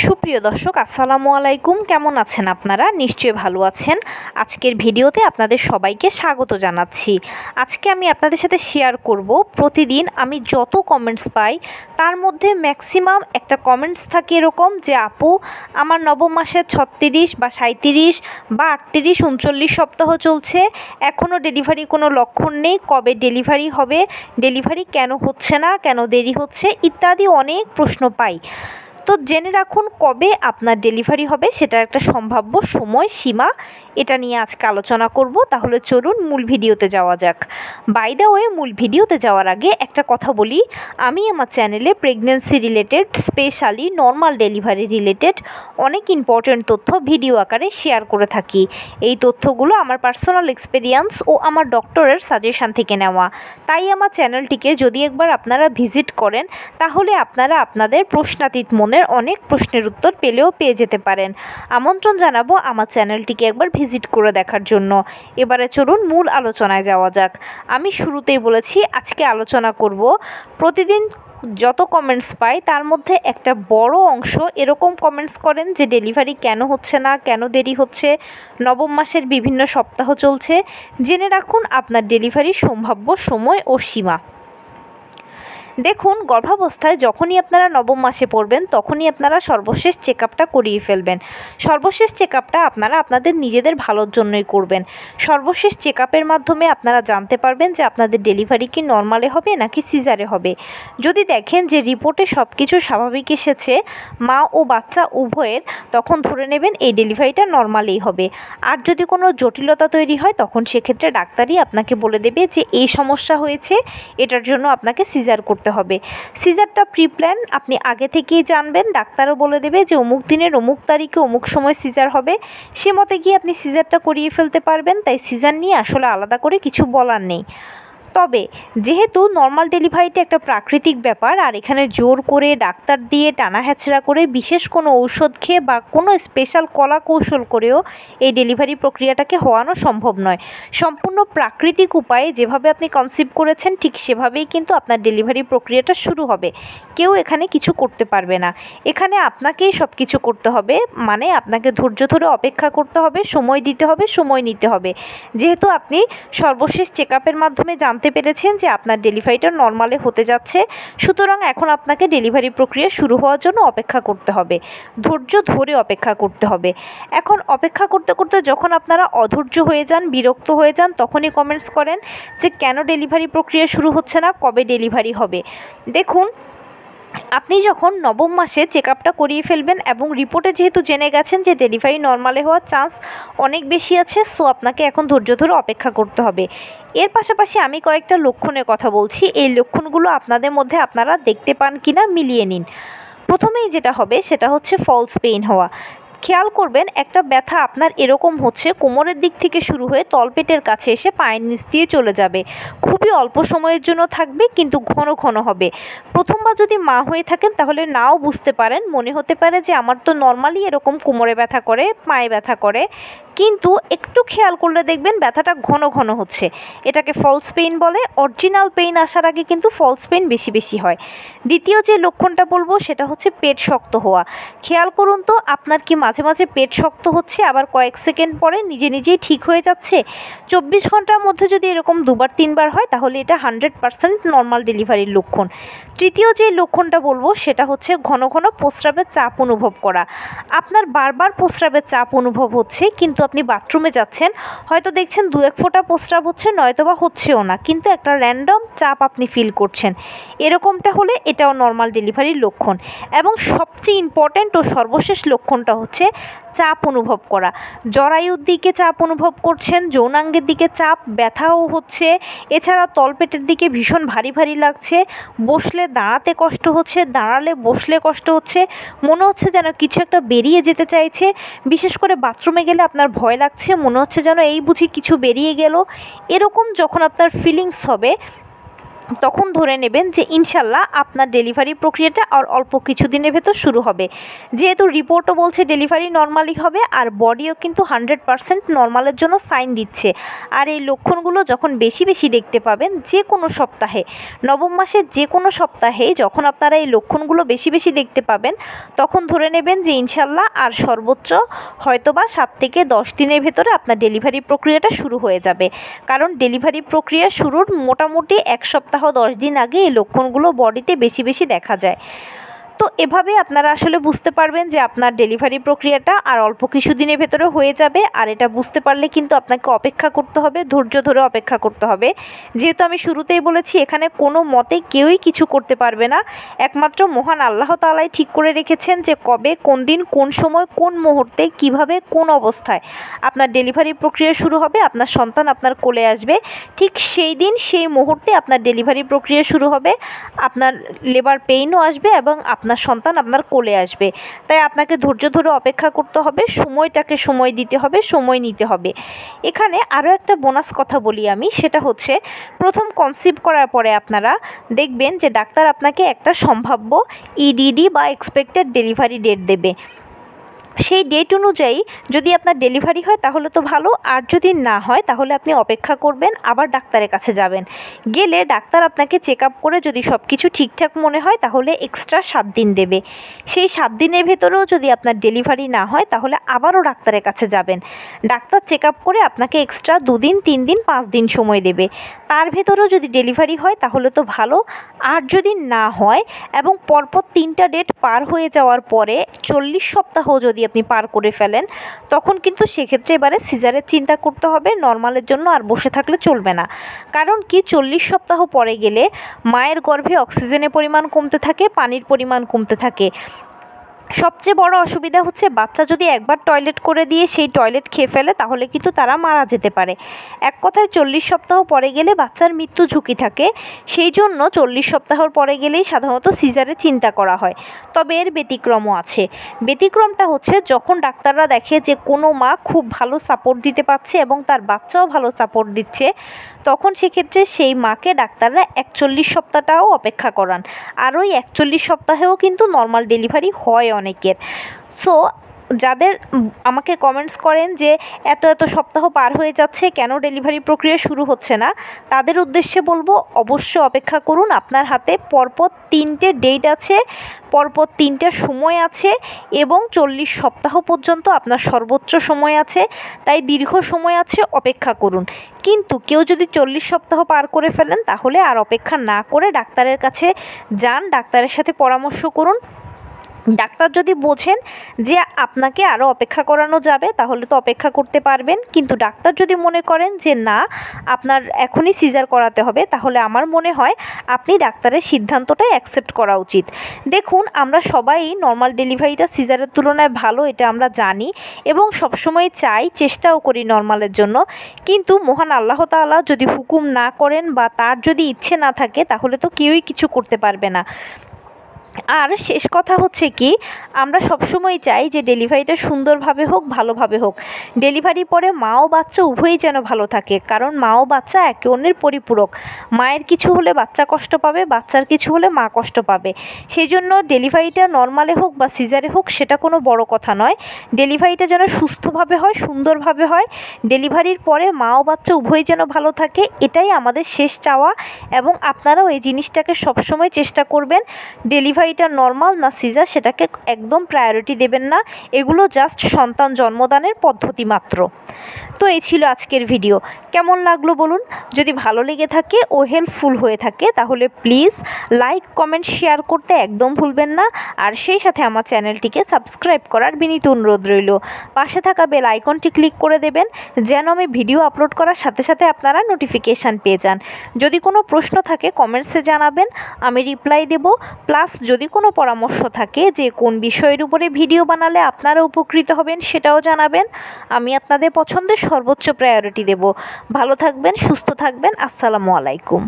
সুপ্রিয় দর্শক আসসালামু আলাইকুম, কেমন আছেন আপনারা? নিশ্চয়ই ভালো আছেন। আজকের ভিডিওতে আপনাদের সবাইকে স্বাগত জানাচ্ছি। আজকে আমি আপনাদের সাথে শেয়ার করব প্রতিদিন আমি যত কমেন্টস পাই তার মধ্যে ম্যাক্সিমাম একটা কমেন্টস থাকে এরকম যে আপু আমার নবম মাসের 36 বা 37 বা 38 39 সপ্তাহ চলছে, এখনও ডেলিভারি কোনো লক্ষণ নেই, কবে ডেলিভারি হবে, ডেলিভারি কেন হচ্ছে না, কেন দেরি হচ্ছে ইত্যাদি অনেক প্রশ্ন পাই। তো জেনে রাখুন কবে আপনার ডেলিভারি হবে সেটার একটা সম্ভাব্য সময় সীমা, এটা নিয়ে আজকে আলোচনা করব। তাহলে চলুন মূল ভিডিওতে যাওয়া যাক। বাই দ্য ওয়ে, মূল ভিডিওতে যাওয়ার আগে একটা কথা বলি, আমি আমার চ্যানেলে pregnancy related, specially normal delivery related অনেক ইম্পর্ট্যান্ট তথ্য ভিডিও আকারে শেয়ার করে থাকি। এই তথ্যগুলো আমার পার্সোনাল এক্সপেরিয়েন্স ও আমার ডক্টরের সাজেশান থেকে নেওয়া। তাই আমার চ্যানেলটিকে যদি একবার আপনারা ভিজিট করেন তাহলে আপনারা আপনাদের প্রশ্নাতীত মনের অনেক প্রশ্নের উত্তর পেয়ে যেতে পারেন। আমন্ত্রণ জানাবো আমার চ্যানেলটিকে একবার ভিজিট করে দেখার জন্য। এবারে চলুন মূল আলোচনায় যাওয়া যাক। আমি শুরুতেই বলেছি আজকে আলোচনা করব প্রতিদিন যত কমেন্টস পাই তার মধ্যে একটা বড় অংশ এরকম কমেন্টস করেন যে ডেলিভারি কেন হচ্ছে না, কেন দেরি হচ্ছে, নবম মাসের বিভিন্ন সপ্তাহ চলছে। জেনে রাখুন আপনার ডেলিভারির সম্ভাব্য সময় ও সীমা। দেখুন, গর্ভাবস্থায় যখনই আপনারা নবম মাসে পড়বেন তখনই আপনারা সর্বশেষ চেক আপটা করিয়ে ফেলবেন। সর্বশেষ চেক আপটা আপনারা আপনাদের নিজেদের ভালোর জন্যই করবেন। সর্বশেষ চেক আপের মাধ্যমে আপনারা জানতে পারবেন যে আপনাদের ডেলিভারি কি নর্মালে হবে নাকি সিজারে হবে। যদি দেখেন যে রিপোর্টে সব কিছু স্বাভাবিক এসেছে, মা ও বাচ্চা উভয়ের, তখন ধরে নেবেন এই ডেলিভারিটা নর্মালেই হবে। আর যদি কোনো জটিলতা তৈরি হয় তখন সেক্ষেত্রে ডাক্তারই আপনাকে বলে দেবে যে এই সমস্যা হয়েছে, এটার জন্য আপনাকে সিজার করতে হবে। সিজারটা প্রি প্ল্যান, আপনি আগে থেকেই জানবেন। ডাক্তারও বলে দেবে যে অমুক দিনের অমুক তারিখে অমুক সময় সিজার হবে, সে মতে গিয়ে আপনি সিজারটা করিয়ে ফেলতে পারবেন। তাই সিজার নিয়ে আসলে আলাদা করে কিছু বলার নেই। তবে যেহেতু নর্মাল ডেলিভারিটা একটা প্রাকৃতিক ব্যাপার, আর এখানে জোর করে ডাক্তার দিয়ে টানা হ্যাচড়া করে বিশেষ কোনো ঔষধ খেয়ে বা কোনো স্পেশাল কলা কৌশল করেও এই ডেলিভারি প্রক্রিয়াটাকে হওয়ানো সম্ভব নয়। সম্পূর্ণ প্রাকৃতিক উপায়ে যেভাবে আপনি কনসিভ করেছেন ঠিক সেভাবেই কিন্তু আপনার ডেলিভারি প্রক্রিয়াটা শুরু হবে। কেউ এখানে কিছু করতে পারবে না। এখানে আপনাকেই সব কিছু করতে হবে, মানে আপনাকে ধৈর্য ধরে অপেক্ষা করতে হবে, সময় দিতে হবে, সময় নিতে হবে। যেহেতু আপনি সর্বশেষ চেক আপের মাধ্যমে জানতে পেরেছেন যে আপনার ডেলিভারিটা নর্মালে হতে যাচ্ছে, সুতরাং এখন আপনাকে ডেলিভারি প্রক্রিয়া শুরু হওয়ার জন্য অপেক্ষা করতে হবে, ধৈর্য ধরে অপেক্ষা করতে হবে। এখন অপেক্ষা করতে করতে যখন আপনারা অধৈর্য হয়ে যান, বিরক্ত হয়ে যান, তখনই কমেন্টস করেন যে কেন ডেলিভারি প্রক্রিয়া শুরু হচ্ছে না, কবে ডেলিভারি হবে। দেখুন, আপনি যখন নবম মাসে চেক আপটা করিয়ে ফেলবেন এবং রিপোর্টে যেহেতু জেনে গেছেন যে ডেলিভারি নর্মালে হওয়ার চান্স অনেক বেশি আছে, সো আপনাকে এখন ধৈর্য ধরে অপেক্ষা করতে হবে। এর পাশাপাশি আমি কয়েকটা লক্ষণের কথা বলছি, এই লক্ষণগুলো আপনাদের মধ্যে আপনারা দেখতে পান কিনা মিলিয়ে নিন। প্রথমেই যেটা হবে সেটা হচ্ছে ফলস পেইন হওয়া। খেয়াল করবেন একটা ব্যথা আপনার এরকম হচ্ছে, কোমরের দিক থেকে শুরু হয়ে তলপেটের কাছে এসে পায়ের নিচ দিয়ে চলে যাবে। খুবই অল্প সময়ের জন্য থাকবে কিন্তু ঘন ঘন হবে। প্রথমবার যদি মা হয়ে থাকেন তাহলে নাও বুঝতে পারেন, মনে হতে পারে যে আমার তো নর্মালি এরকম কোমরে ব্যথা করে, পায়ে ব্যথা করে, কিন্তু একটু খেয়াল করলে দেখবেন ব্যথাটা ঘন ঘন হচ্ছে। এটাকে ফলস পেইন বলে। অরিজিনাল পেইন আসার আগে কিন্তু ফলস পেইন বেশি বেশি হয়। দ্বিতীয় যে লক্ষণটা বলবো সেটা হচ্ছে পেট শক্ত হওয়া। খেয়াল করুন তো আপনার কি মাঝে মাঝে পেট শক্ত হচ্ছে, আবার কয়েক সেকেন্ড পরে নিজে নিজেই ঠিক হয়ে যাচ্ছে। 24 ঘন্টার মধ্যে যদি এরকম 2বার 3বার হয় তাহলে এটা 100% নর্মাল ডেলিভারির লক্ষণ। তৃতীয় যে লক্ষণটা বলবো সেটা হচ্ছে ঘন ঘন প্রস্রাবের চাপ অনুভব করা। আপনার বারবার প্রস্রাবের চাপ অনুভব হচ্ছে, কিন্তু আপনি বাথরুমে যাচ্ছেন, হয়তো দেখছেন 2-1 ফোঁটা প্রস্রাব হচ্ছে, নয়তোবা হচ্ছেও না, কিন্তু একটা র্যান্ডম চাপ আপনি ফিল করছেন। এরকমটা হলে এটাও নর্মাল ডেলিভারির লক্ষণ। এবং সবচেয়ে ইম্পর্ট্যান্ট ও সর্বশেষ লক্ষণটা হচ্ছে চাপ অনুভব করা। জরায়ুর দিকে চাপ অনুভব করছেন, যৌনাঙ্গের দিকে চাপ, ব্যথাও হচ্ছে, এছাড়া তলপেটের দিকে ভীষণ ভারী ভারী লাগছে, বসলে দাঁড়াতে কষ্ট হচ্ছে, দাঁড়ালে বসলে কষ্ট হচ্ছে, মনে হচ্ছে যেন কিছু একটা বেরিয়ে যেতে চাইছে। বিশেষ করে বাথরুমে গেলে আপনার ভয় লাগছে, মনে হচ্ছে যেন এই বুঝি কিছু বেরিয়ে গেল। এরকম যখন আপনার ফিলিংস হবে তখন ধরে নেবেন যে ইনশাল্লাহ আপনার ডেলিভারি প্রক্রিয়াটা আর অল্প কিছুদিনের ভেতর শুরু হবে। যেহেতু রিপোর্টও বলছে ডেলিভারি নর্মালি হবে, আর বডিও কিন্তু 100% নর্মালের জন্য সাইন দিচ্ছে। আর এই লক্ষণগুলো যখন বেশি বেশি দেখতে পাবেন যে কোনো সপ্তাহে, নবম মাসের যে কোনো সপ্তাহে যখন আপনারা এই লক্ষণগুলো বেশি বেশি দেখতে পাবেন, তখন ধরে নেবেন যে ইনশাল্লাহ আর সর্বোচ্চ হয়তোবা 7 থেকে 10 দিনের ভেতরে আপনার ডেলিভারি প্রক্রিয়াটা শুরু হয়ে যাবে। কারণ ডেলিভারি প্রক্রিয়া শুরুর মোটামুটি 1 সপ্তাহ 10 দিন আগে এই লক্ষণগুলো বডিতে বেশি বেশি দেখা যায়। তো এভাবে আপনারা আসলে বুঝতে পারবেন যে আপনার ডেলিভারি প্রক্রিয়াটা আর অল্প কিছুদিনের ভেতরে হয়ে যাবে। আর এটা বুঝতে পারলে কিন্তু আপনাকে অপেক্ষা করতে হবে, ধৈর্য ধরে অপেক্ষা করতে হবে। যেহেতু আমি শুরুতেই বলেছি এখানে কোনো মতে কেউই কিছু করতে পারবে না, একমাত্র মহান আল্লাহ তাআলাই ঠিক করে রেখেছেন যে কবে, কোন দিন, কোন সময়, কোন মুহূর্তে, কিভাবে, কোন অবস্থায় আপনার ডেলিভারি প্রক্রিয়া শুরু হবে, আপনার সন্তান আপনার কোলে আসবে। ঠিক সেই দিন সেই মুহূর্তে আপনার ডেলিভারি প্রক্রিয়া শুরু হবে, আপনার লেবার পেইনও আসবে এবং আপনার সন্তান আপনার কোলে আসবে। তাই আপনাকে ধৈর্য ধরে অপেক্ষা করতে হবে, সময়টাকে সময় দিতে হবে, সময় নিতে হবে। এখানে আরও একটা বোনাস কথা বলি আমি, সেটা হচ্ছে প্রথম কনসিভ করার পরে আপনারা দেখবেন যে ডাক্তার আপনাকে একটা সম্ভাব্য ইডিডি বা এক্সপেক্টেড ডেলিভারি ডেট দেবে। সেই ডেট অনুযায়ী যদি আপনার ডেলিভারি হয় তাহলে তো ভালো, আর যদি না হয় তাহলে আপনি অপেক্ষা করবেন, আবার ডাক্তারের কাছে যাবেন। গেলে ডাক্তার আপনাকে চেক আপ করে যদি সব কিছু ঠিকঠাক মনে হয় তাহলে এক্সট্রা 7 দিন দেবে। সেই 7 দিনের ভেতরেও যদি আপনার ডেলিভারি না হয় তাহলে আবারও ডাক্তারের কাছে যাবেন। ডাক্তার চেক আপ করে আপনাকে এক্সট্রা 2 দিন, 3 দিন, 5 দিন সময় দেবে। তার ভেতরেও যদি ডেলিভারি হয় তাহলে তো ভালো, আর যদি না হয় এবং পরপর 3টা ডেট পার হয়ে যাওয়ার পরে 40 সপ্তাহ যদি আপনি পার করে ফেলেন, তখন কিন্তু সেক্ষেত্রে এবারে সিজারের চিন্তা করতে হবে। নর্মালের জন্য আর বসে থাকলে চলবে না। কারণ কি 40 সপ্তাহ পরে গেলে মায়ের গর্ভে অক্সিজেনের পরিমাণ কমতে থাকে, পানির পরিমাণ কমতে থাকে। সবচেয়ে বড় অসুবিধা হচ্ছে বাচ্চা যদি একবার টয়লেট করে দিয়ে সেই টয়লেট খেয়ে ফেলে তাহলে কিন্তু তারা মারা যেতে পারে। এক কথায় 40 সপ্তাহ পরে গেলে বাচ্চার মৃত্যু ঝুঁকি থাকে। সেই জন্য 40 সপ্তাহর পরে গেলেই সাধারণত সিজারের চিন্তা করা হয়। তবে এর ব্যতিক্রমও আছে। ব্যতিক্রমটা হচ্ছে যখন ডাক্তাররা দেখে যে কোনো মা খুব ভালো সাপোর্ট দিতে পারছে এবং তার বাচ্চাও ভালো সাপোর্ট দিচ্ছে, তখন সেক্ষেত্রে সেই মাকে ডাক্তাররা 41 সপ্তাহটাও অপেক্ষা করান। আর ওই 41 সপ্তাহেও কিন্তু নর্মাল ডেলিভারি হয় অনেকের। সো যাদের আমাকে কমেন্টস করেন যে এত এত সপ্তাহ পার হয়ে যাচ্ছে, কেন ডেলিভারি প্রক্রিয়া শুরু হচ্ছে না, তাদের উদ্দেশ্যে বলবো অবশ্যই অপেক্ষা করুন। আপনার হাতে পরপর 3টে ডেট আছে, পরপর 3টা সময় আছে এবং 40 সপ্তাহ পর্যন্ত আপনার সর্বোচ্চ সময় আছে। তাই দীর্ঘ সময় আছে, অপেক্ষা করুন। কিন্তু কেউ যদি 40 সপ্তাহ পার করে ফেলেন তাহলে আর অপেক্ষা না করে ডাক্তারের কাছে যান, ডাক্তারের সাথে পরামর্শ করুন। ডাক্তার যদি বোঝেন যে আপনাকে আরও অপেক্ষা করানো যাবে তাহলে তো অপেক্ষা করতে পারবেন, কিন্তু ডাক্তার যদি মনে করেন যে না আপনার এখনই সিজার করাতে হবে, তাহলে আমার মনে হয় আপনি ডাক্তারের সিদ্ধান্তটাই অ্যাকসেপ্ট করা উচিত। দেখুন, আমরা সবাই নর্মাল ডেলিভারিটা সিজারের তুলনায় ভালো, এটা আমরা জানি এবং সবসময় চাই, চেষ্টাও করি নর্মালের জন্য। কিন্তু মহান আল্লাহ তাআলা যদি হুকুম না করেন বা তার যদি ইচ্ছে না থাকে তাহলে তো কেউই কিছু করতে পারবে না। আর শেষ কথা হচ্ছে কি, আমরা সবসময় চাই যে ডেলিভারিটা সুন্দরভাবে হোক, ভালোভাবে হোক। ডেলিভারি পরে মা ও বাচ্চা উভয়ই যেন ভালো থাকে, কারণ মা ও বাচ্চা একে অন্যের পরিপূরক। মায়ের কিছু হলে বাচ্চা কষ্ট পাবে, বাচ্চার কিছু হলে মা কষ্ট পাবে। সেই জন্য ডেলিভারিটা নর্মালে হোক বা সিজারে হোক সেটা কোনো বড় কথা নয়। ডেলিভারিটা যেন সুস্থভাবে হয়, সুন্দরভাবে হয়। ডেলিভারির পরে মা ও বাচ্চা উভয়ই যেন ভালো থাকে, এটাই আমাদের শেষ চাওয়া। এবং আপনারাও এই জিনিসটাকে সবসময় চেষ্টা করবেন। ডেলিভারিটা নর্মাল না সিজার সেটাকে একদম প্রায়োরিটি দেবেন না, এগুলো জাস্ট সন্তান জন্মদানের পদ্ধতি মাত্র। তো এই ছিল আজকের ভিডিও। কেমন লাগলো বলুন? যদি ভালো লেগে থাকে ও হেল্পফুল হয়ে থাকে তাহলে প্লিজ লাইক, কমেন্ট, শেয়ার করতে একদম ভুলবেন না। আর সেই সাথে আমার চ্যানেলটিকে সাবস্ক্রাইব করার বিনীত অনুরোধ রইল। পাশে থাকা বেল আইকনটি ক্লিক করে দেবেন যেন আমি ভিডিও আপলোড করার সাথে সাথে আপনারা নোটিফিকেশান পেয়ে যান। যদি কোনো প্রশ্ন থাকে কমেন্টসে জানাবেন, আমি রিপ্লাই দেব। প্লাস যদি কোনো পরামর্শ থাকে যে কোন বিষয়ের উপরে ভিডিও বানালে আপনারা উপকৃত হবেন সেটাও জানাবেন। আমি আপনাদের পছন্দের সর্বোচ্চ প্রায়োরিটি দেব। ভালো থাকবেন, সুস্থ থাকবেন। আসসালামু আলাইকুম।